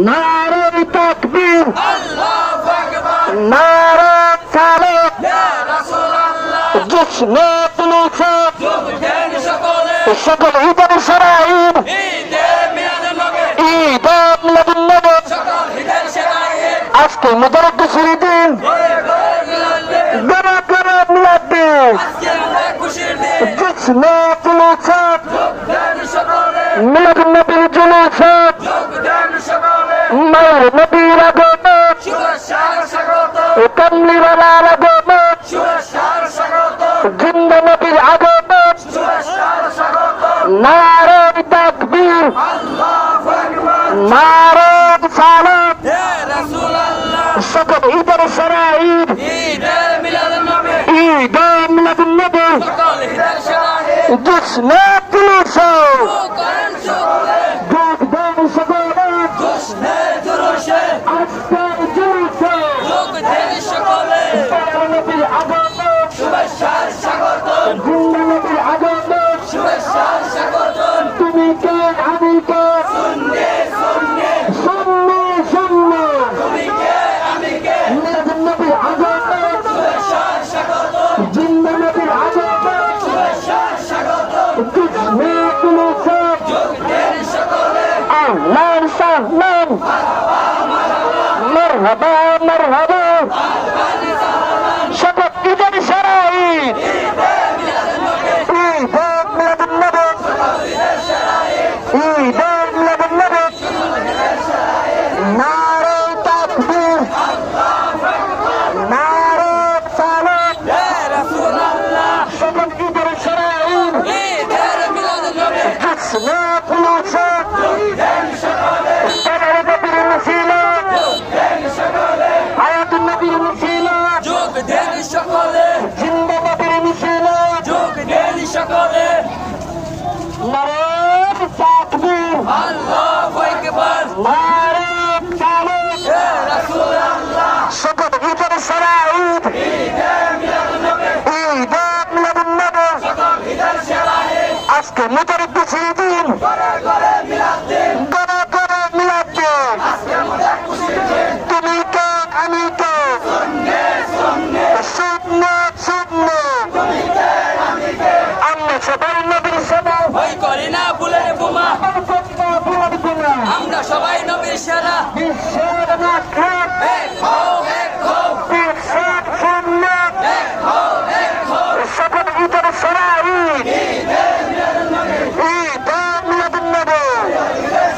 নারে তাকবীর, আল্লাহু আকবার, নারে সালাত, ইয়া রাসূলুল্লাহ, জিসমে তুলছে যোগ দেন সকলে, সকল ঈদের শরাঈদ, ঈদে মিলাদুন নবী, ঈদ মিলাদুন নবী। সকল ঈদের সেরা ঈদ, আজকে মুবারক খুশির দিন, ঘরে ঘরে মিলাদ দিন, গড়ে গড়ে মিলাদ দিন, আজকে আমাদের খুশির দিন, জিসমে তুলছে যোগ দেন সকলে, মিলাদুন নবীর জুলুসে, যোগ দেন সকলে, মায়ের নবীর আগমে, শুভেচ্ছার স্বাগত, কামলিওয়ালার আগমে, শুভেচ্ছার স্বাগত, জিন্দা নবীর আগমে, শুভেচ্ছার স্বাগত, নারে তাকবীর, আল্লাহু আকবার, নারে সালাত, ইয়া রাসূলুল্লাহ, সকল ঈদের সেরা ঈদ, ঈদে মিলাদুন নবী, ঈদ মিলাদুন নবী, সকল ঈদের সেরা ঈদ, জিসমে তুলছে যোগ দেন সকলে, যোগ দেন সকলে, জোশনে জোশে, আজকের জুলুসে, যোগ দেন সকলে, মায়ের নবীর আগমে, শুভেচ্ছার স্বাগত, জিন্দা নবীর আগমে, শুভেচ্ছার স্বাগত, তুমি কে আমি কে, সুন্নি সুন্নি, সুন্নি সুন্নি, তুমি কে আমি কে, মিলাদুন নবীর আগমে, শুভেচ্ছার স্বাগত, জিন্দা নবীর আগমে, শুভেচ্ছার স্বাগত, জিসমে তুলছে যোগ দেন সকলে, আহলান সাহলান, মারহাবা মারহাবা, সকল ঈদের সেরা ঈদ, ঈদ মিলাদুন নবী, ঈদ মিলাদুন নবী, নারে তাকবীর, নারে সালাত, ইয়া রাসূলুল্লাহ, সকল ঈদের সেরা ঈদ, ঈদের মিলাদুন নবী, জিসমে তুলছে দেন সকলে, তাদের নবীর মিছিলে, দেন সকলে, হায়াতুন নবীর মিছিলে, যোগ দেন সকলে, জিন্দা নবীর মিছিলে, যোগ দেন সকলে, নারে তাকবীর, আল্লাহু আকবার, নারে সালাত, ইয়া রাসূলুল্লাহ, সকল ঈদের সেরা ঈদ, ঈদে মিলাদুন নবী, ঈদ মিলাদুন নবী। সকল ঈদের সেরা ঈদ, আজকে মুবারক খুশির দিন, ঘরে ঘরে মিলাদ দিন, গড়ে গড়ে মিলাদ দিন, আজকে আমাদের খুশির দিন, তুমি কে আমি কে, সুন্নি সুন্নি, সুন্নি সুন্নি, তুমি কে আমি কে, আমরা সবাই নবীর সেবা ভয় করি না বুলের বোমা, বুলার গুণা, আমরা সবাই নবীর সেরা, বিশ্বের নাথ, এই